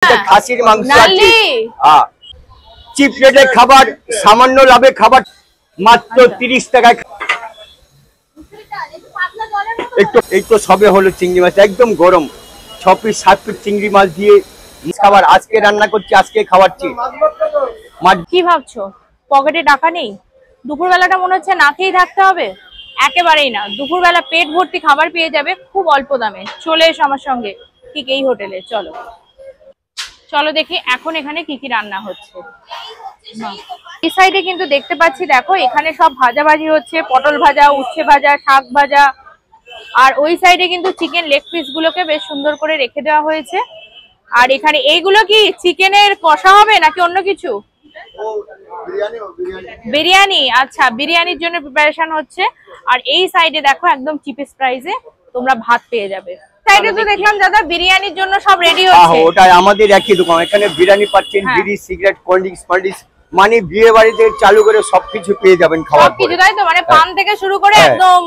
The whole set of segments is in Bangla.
খাসির মাংস আছে। চিপ রেটে খাবার, সামান্য লাভে খাবার, মাত্র 30 টাকায়। এই তো সবে হলো চিংড়ি মাছ, একদম গরম 6 পিস 7 পিস চিংড়ি মাছ দিয়ে খাবার। আজকে রান্না করছি, আজকে খাওয়াচ্ছি। কি ভাবছো পকেটে টাকা নেই? দুপুরবেলাটা মনে হচ্ছে না খেয়েই থাকতে হবে? একেবারেই না, দুপুরবেলা পেট ভর্তি খাবার পেয়ে যাবে খুব অল্প দামে। চলে এসো আমার সঙ্গে ঠিক এই হোটেলে। চলো চলো দেখি এখন এখানে কি কি রান্না হচ্ছে। এই সাইডে কিন্তু দেখতে পাচ্ছি, দেখো এখানে সব ভাজাভাজি হচ্ছে, পটল ভাজা, উচ্ছে ভাজা, শাক ভাজা। আর ওই সাইডে কিন্তু চিকেন লেগ পিস গুলোকে বেশ সুন্দর করে রেখে দেওয়া হয়েছে। আর এখানে এইগুলো কি চিকেনের কষা হবে নাকি অন্য কিছু? বিরিয়ানি। আচ্ছা, বিরিয়ানির জন্য প্রিপারেশন হচ্ছে। আর এই সাইডে দেখো একদম চিপেস্ট প্রাইসে তোমরা ভাত পেয়ে যাবে। সাইডে তো দেখলাম দাদা বিরিয়ানির জন্য সব রেডি হচ্ছে। ওটাই আমাদের একই দোকান, এখানে বিরিয়ানি পাচ্ছেন, বিড়ি, সিগারেট, কোল্ড ড্রিঙ্কস, মানে বিয়ে বাড়িতে চালু করে সবকিছু পেয়ে যাবেন খাবার। সবকিছু তাই তো, মানে পান থেকে শুরু করে একদম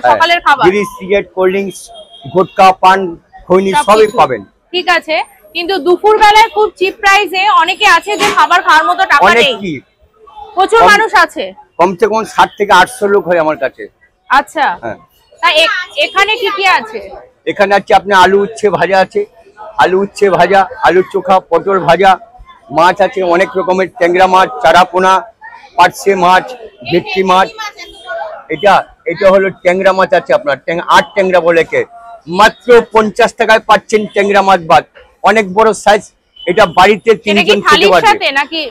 সকালের খাবার, বিড়ি, সিগারেট, কোল্ড ড্রিঙ্কস, গুটকা, পান, খৈনি সবই পাবেন। ঠিক আছে, কিন্তু দুপুর বেলায় খুব চিপ প্রাইসে অনেকে আছে যে খাবার খাওয়ার মতো টাকা নেই। প্রচুর মানুষ আছে, কমসে কম 60 থেকে 800 লোক হয় আমার কাছে। আচ্ছা, তা এখানে কি কি আছে? এখানে আছে আপনার আলু উচ্ছে ভাজা আছে, আলু উচ্ছে ভাজা, আলু চোখা, পটল ভাজা, মাছ আছে অনেক রকমের, ট্যাংরা মাছ, চারাপোনা, পার্শে মাছ, ভেটকি মাছ। এটা হলো ট্যাংরা মাছ আছে আপনার, 8 ট্যাংরা বলে কে, মাত্র 50 টাকায় পাচ্ছেন ট্যাংরা মাছ ভাত, অনেক বড় সাইজ। এটা বাড়িতে 3 জন খেতে পারবে।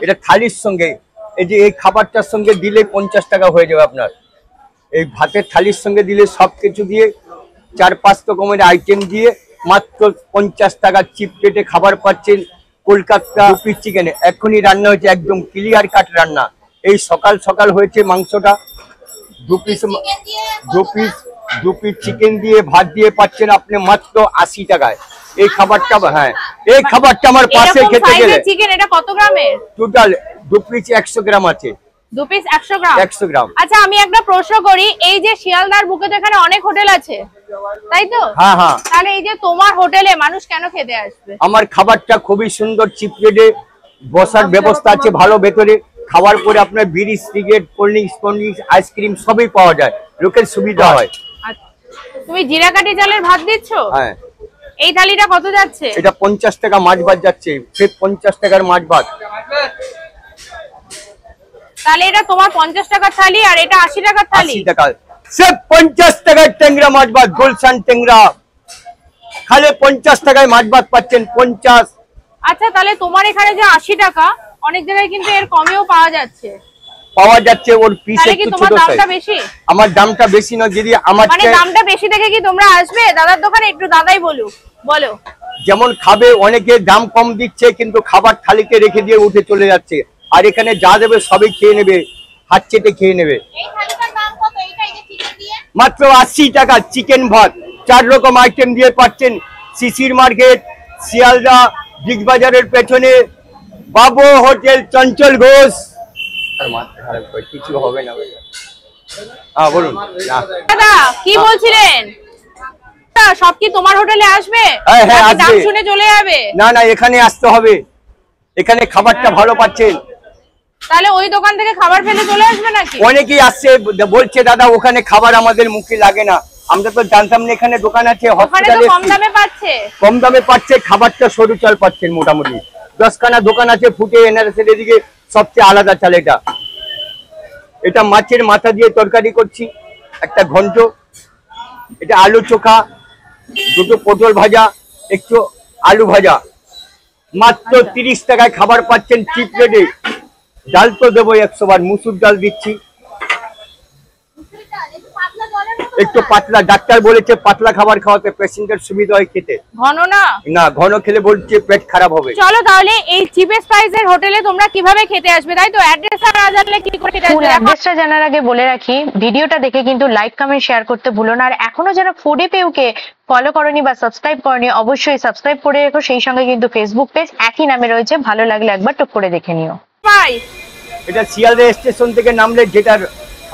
এটা থালির সঙ্গে, এই যে এই খাবারটার সঙ্গে দিলে 50 টাকা হয়ে যাবে আপনার। এই ভাতের থালির সঙ্গে দিলে সবকিছু দিয়ে 4-5 রকমের আইটেম দিয়ে মাত্র 50 টাকা চিপ রেটে খাবার পাচ্ছেন। কলকাতা পিস চিকেন এখনই রান্না হয়েছে, একদম ক্লিয়ার কাট রান্না। এই সকাল সকাল হয়েছে মাংসটা, 2 পিস চিকেন দিয়ে ভাত দিয়ে পাচ্ছেন আপনি মাত্র 80 টাকায়। এই খাবারটা, এই খাবারটা আমার পাশে খেতে গেলে চিকেন এটা কত গ্রামের? টোটাল 2 পিস 100 গ্রাম আছে। 2 পিস 100 গ্রাম? 100 গ্রাম। আচ্ছা, আমি একটা প্রশ্ন করি, এই যে শিয়ালদার বুকে তো এখানে অনেক হোটেল আছে তাই তো? হ্যাঁ। তাহলে এই যে তোমার হোটেলে মানুষ কেন খেতে আসবে? আমার খাবারটা খুবই সুন্দর, চিপ রেটে, বসার ব্যবস্থা আছে ভালো, ভেতরে খাওয়ার পরে আপনার বিড়ি, সিগারেট, কোল্ড ড্রিঙ্কস, আইসক্রিম সবই পাওয়া যায়, লোকের সুবিধা হয়। তুমি জিরাকাঠি চালের ভাত দিচ্ছ? হ্যাঁ। এই থালিটা কত যাচ্ছে? এটা 50 টাকা মাছ ভাত যাচ্ছে, ফের 50 টাকার মাছ ভাত। তাহলে এটা তোমার 50 টাকার থালি আর এটা 80 টাকার থালি। 80 টাকা, সব 50 টাকার ট্যাংরা মাছ ভাত, গুলশান ট্যাংরা, খালি 50 টাকায় মাছ ভাত পাচ্ছেন, 50। আচ্ছা, তাহলে তোমার এখানে যে 80 টাকা, অনেক জায়গায় কিন্তু এর কমেও পাওয়া যাচ্ছে। ওর পিস একটু ছোট সাইজ। আমার দামটা বেশি না দিদি, আমার মানে দামটা বেশি দেখে কি তোমরা আসবে দাদার দোকানে? একটু দাদাই বলো। যেমন খাবে, অনেকে দাম কম দিচ্ছে কিন্তু খাবার থালিতে রেখে দিয়ে উঠে চলে যাচ্ছে। আর এখানে যা দেবে সবই খেয়ে নেবে, হাত চেটে খেয়ে নেবে। এই থালিটার দাম কত? এইটা এই যে চিকেন দিয়ে মাত্র 80 টাকা চিকেন ভাত, 4 রকম আইটেম দিয়ে পাচ্ছেন। শিশির মার্কেট, শিয়ালদা বিগ বাজারের পেছনে বাবু হোটেল, চঞ্চল ঘোষ। কিছু হবে না। হ্যাঁ বলুন দাদা, কি বলছিলেন? সব কি তোমার হোটেলে আসবে? হ্যাঁ, দাম শুনে চলে যাবে? না, এখানে আসতে হবে, এখানে খাবারটা ভালো পাচ্ছেন। তাহলে ওই দোকান থেকে খাবার ফেলে চলে আসবে নাকি? অনেকেই আসছে বলছে দাদা ওখানে খাবার আমাদের মুখে লাগে না। আমরা তো জানতাম না এখানে দোকান আছে, হসপিটালে কম দামে পাচ্ছে, খাবারটা সরু চাল পাচ্ছেন। মোটামুটি 10খানা দোকান আছে ফুটে এনআরএসের এদিকে, সবচেয়ে আলাদা চাল এটা মাছের মাথা দিয়ে তরকারি করছি, একটা ঘন্ট, এটা আলু চোখা, 2টো পটল ভাজা, একটু আলু ভাজা, মাত্র 30 টাকায় খাবার পাচ্ছেন চিপ রেটে। ডাল তো দেবো 100 বার, মুসুর ডাল দিচ্ছি, একটু পাতলা। ডাক্তার বলেছে পাতলা খাবার খাওয়াতে, পেশেন্টের সুবিধা হয় খেতে। ঘন না, ঘন খেলে বলছে পেট খারাপ হবে। চলো তাহলে এই চিপেস্ট প্রাইসের হোটেলে তোমরা কিভাবে খেতে আসবে, তাই তো? অ্যাড্রেসটা না জানলে কি করে খেতে আসবে? অ্যাড্রেসটা জানার আগে বলে রাখি, ভিডিওটা দেখে কিন্তু লাইক, কমেন্ট, শেয়ার করতে ভুলো না। আর এখনো যারা ফুডি পেউকে ফলো করনি বা সাবস্ক্রাইব করনি, অবশ্যই সাবস্ক্রাইব করে রেখো। সেই সঙ্গে কিন্তু ফেসবুক পেজ একই নামে রয়েছে, ভালো লাগলে একবার টুক করে দেখে নিও। এটা শিয়ালদা স্টেশন থেকে নামলে যেটার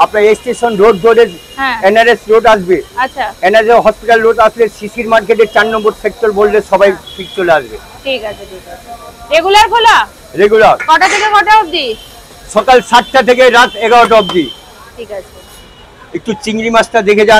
আপনার স্টেশন রোড ধরে হ্যাঁ এনআরএস রোড আসবে, আচ্ছা এনআরএস হসপিটাল রোড আসলে শিশির মার্কেটের 4 নম্বর সেক্টর বললে সবাই ঠিক চলে আসবে। ঠিক আছে ঠিক আছে। রেগুলার খোলা? রেগুলার কটা থেকে কটা অবধি? সকাল 7টা থেকে রাত 11টা অবধি। ঠিক আছে। একটু চিংড়ি মাছটা দেখে যান।